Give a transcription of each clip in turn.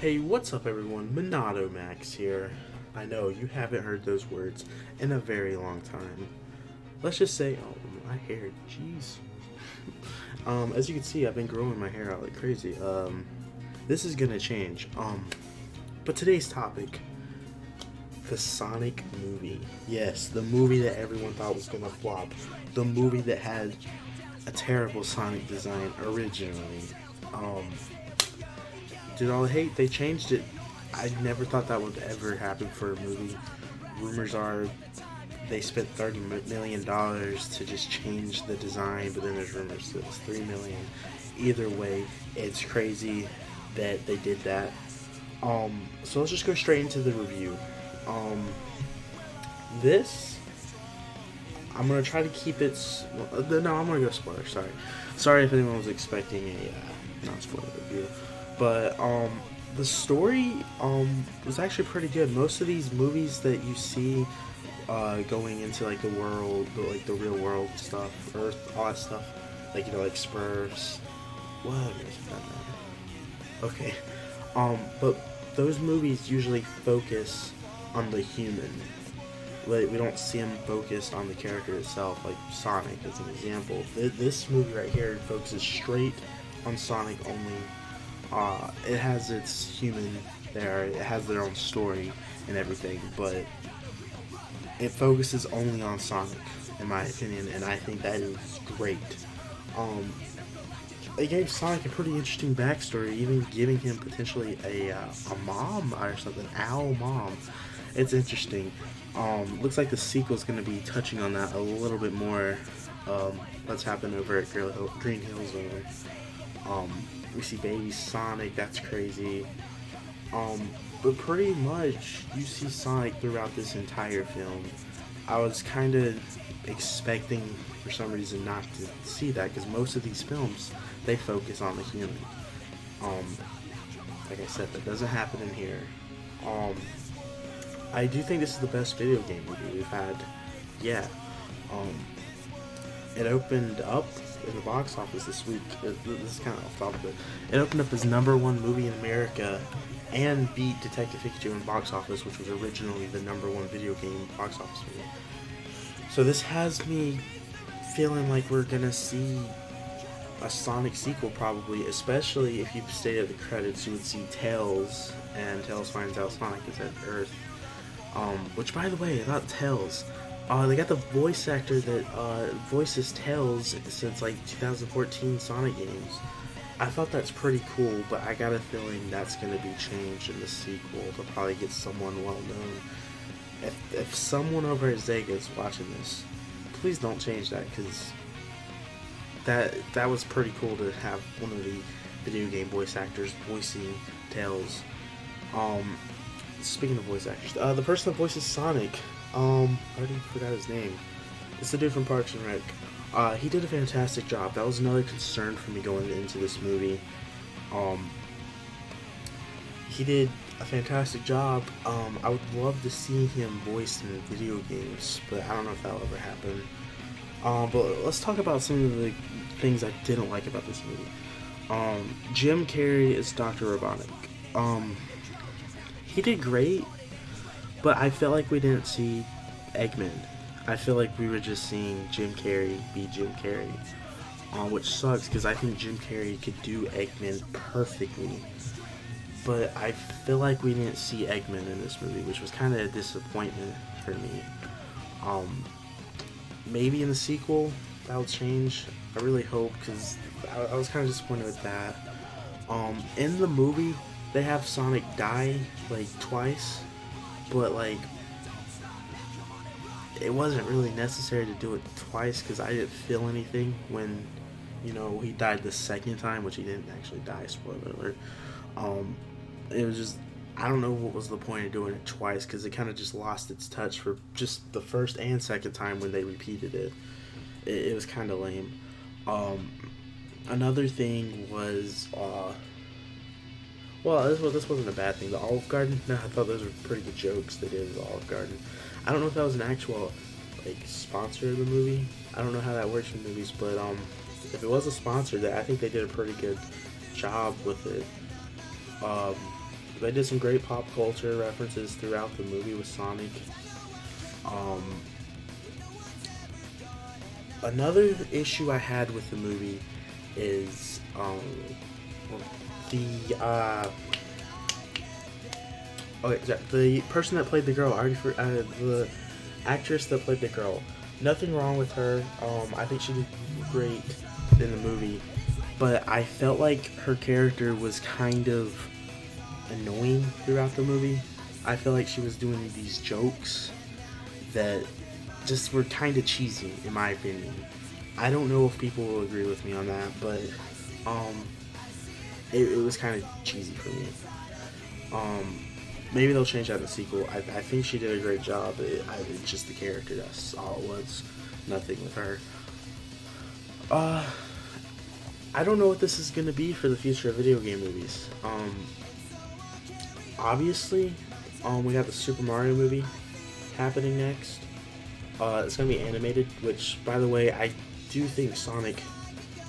Hey, what's up everyone? Minato Max here. I know you haven't heard those words in a very long time. Let's just say, oh, my hair, jeez. As you can see, I've been growing my hair out like crazy. This is gonna change. But today's topic, the Sonic movie. Yes, the movie that everyone thought was gonna flop. The movie that had a terrible Sonic design originally. Did all the hate, they changed it. I never thought that would ever happen for a movie. Rumors are they spent $30 million to just change the design, but then there's rumors that it was $3 million. Either way, it's crazy that they did that. So let's just go straight into the review. This I'm gonna try to keep it. No, I'm gonna go spoiler. Sorry if anyone was expecting a non-spoiler review. But the story was actually pretty good. Most of these movies that you see going into like the world, like the real world stuff, Earth, all that stuff, like like Smurfs. What? Okay. But those movies usually focus on the human. Like, we don't see him focused on the character itself, like Sonic as an example. This movie right here focuses straight on Sonic only. It has its human there, it has their own story and everything, but it focuses only on Sonic, in my opinion, and I think that is great. It gave Sonic a pretty interesting backstory, even giving him potentially a mom or something, owl mom. It's interesting. Looks like the sequel is going to be touching on that a little bit more. Let's happen over at Green Hill Zone. We see baby Sonic, that's crazy. But pretty much you see Sonic throughout this entire film. I was kind of expecting for some reason not to see that, because most of these films, they focus on the human. Like I said, that doesn't happen in here. I do think this is the best video game movie we've had. Yeah. It opened up in the box office this week. This is kind of off topic, but it opened up as #1 movie in America and beat Detective Pikachu in box office, which was originally the #1 video game box office movie. So this has me feeling like we're gonna see a Sonic sequel probably, especially if you stayed at the credits. You would see Tails, and Tails finds out Sonic is at Earth. Which, by the way, about Tails, they got the voice actor that voices Tails since like 2014 Sonic games. I thought that's pretty cool, but I got a feeling that's going to be changed in the sequel. They'll probably get someone well known. If someone over at Sega is watching this, please don't change that, because that was pretty cool to have one of the video game voice actors voicing Tails. Speaking of voice actors, the person that voices Sonic, I already forgot his name. It's the dude from Parks and Rec. He did a fantastic job. That was another concern for me going into this movie. He did a fantastic job. I would love to see him voiced in video games, but I don't know if that'll ever happen. But let's talk about some of the things I didn't like about this movie. Jim Carrey is Dr. Robotnik. He did great, but I felt like we didn't see Eggman. I feel like we were just seeing Jim Carrey be Jim Carrey, which sucks, because I think Jim Carrey could do Eggman perfectly. But I feel like we didn't see Eggman in this movie, which was kind of a disappointment for me. Maybe in the sequel that'll change. I really hope, because I was kind of disappointed with that. In the movie, they have Sonic die like twice, but like it wasn't really necessary to do it twice, because I didn't feel anything when he died the second time, which he didn't actually die, spoiler alert. It was just, I don't know what was the point of doing it twice, because it kind of just lost its touch for just the first and second time when they repeated it. It was kind of lame. Another thing was this wasn't a bad thing. The Olive Garden, no, I thought those were pretty good jokes they did with the Olive Garden. I don't know if that was an actual sponsor of the movie. I don't know how that works in movies, but if it was a sponsor, that I think they did a pretty good job with it. they did some great pop culture references throughout the movie with Sonic. Another issue I had with the movie is the the person that played the girl. The actress that played the girl. Nothing wrong with her. I think she did great in the movie, but I felt like her character was kind of annoying throughout the movie. I feel like she was doing these jokes that just were kind of cheesy, in my opinion. I don't know if people will agree with me on that, but it was kind of cheesy for me. Maybe they'll change that in the sequel. I think she did a great job. It's just the character, that's all it was. Nothing with her. I don't know what this is going to be for the future of video game movies. Obviously, we got the Super Mario movie happening next. It's going to be animated, which, by the way, I do think Sonic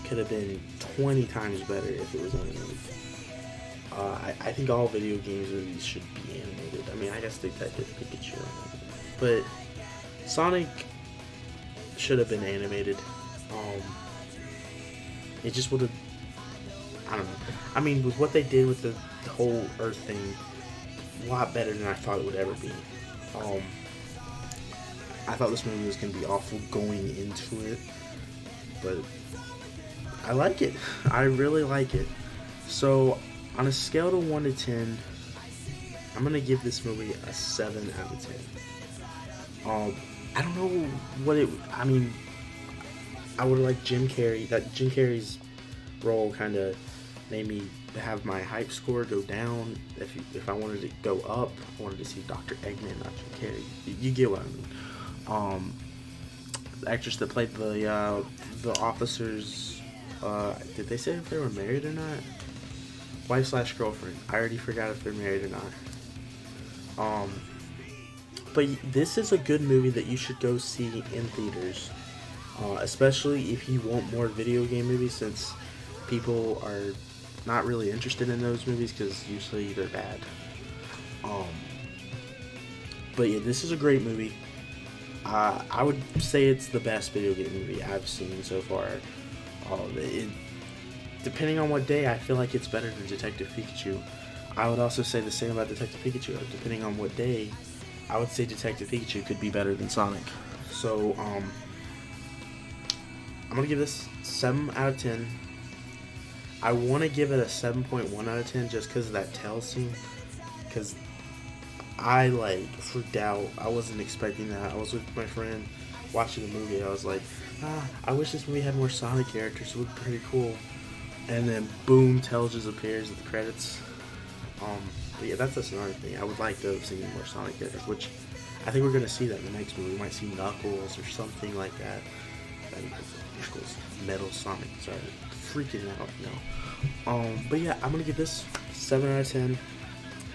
could have been 20 times better if it was animated. I think all video games movies should be animated. I mean, I guess Detective Pikachu, but Sonic should have been animated. It just would have, I don't know. I mean, with what they did with the whole Earth thing, a lot better than I thought it would ever be. I thought this movie was going to be awful going into it, but I like it. I really like it. So, on a scale of 1 to 10, I'm going to give this movie a 7 out of 10. I don't know what it, I mean, I would like Jim Carrey. That Jim Carrey's role kind of made me have my hype score go down. If I wanted to go up, I wanted to see Dr. Eggman, not Jim Carrey. You get what I mean. The actress that played the officers, did they say if they were married or not? Wife/girlfriend. I already forgot if they're married or not. But this is a good movie that you should go see in theaters. Especially if you want more video game movies, since people are not really interested in those movies because usually they're bad. But yeah, this is a great movie. I would say it's the best video game movie I've seen so far. Depending on what day, I feel like it's better than Detective Pikachu. I would also say the same about Detective Pikachu. Depending on what day, I would say Detective Pikachu could be better than Sonic. So, I'm going to give this 7 out of 10. I want to give it a 7.1 out of 10 just because of that tail scene. Because I, freaked out. I wasn't expecting that. I was with my friend watching the movie. I was like, I wish this movie had more Sonic characters. It looked pretty cool. And then, boom, Tails just appears at the credits. But yeah, that's just another thing. I would like to have seen more Sonic characters, which I think we're going to see that in the next movie. We might see Knuckles or something like that. Knuckles, Metal Sonic, sorry, freaking out, but yeah, I'm gonna give this 7 out of 10.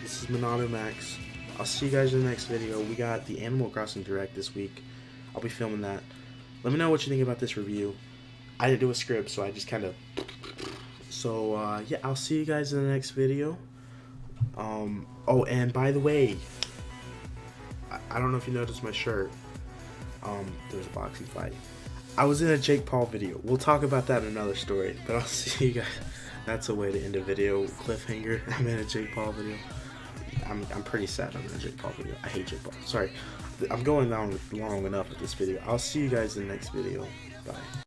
This is Monado Max. I'll see you guys in the next video. We got the Animal Crossing Direct this week. I'll be filming that. Let me know what you think about this review. I didn't do a script, so I just kind of, yeah, I'll see you guys in the next video. Oh, and by the way, I don't know if you noticed my shirt. There's a boxing fight. I was in a Jake Paul video. We'll talk about that in another story, but I'll see you guys. That's a way to end a video. Cliffhanger. I'm in a Jake Paul video. I'm pretty sad I'm in a Jake Paul video. I hate Jake Paul. Sorry. I'm going on long enough with this video. I'll see you guys in the next video. Bye.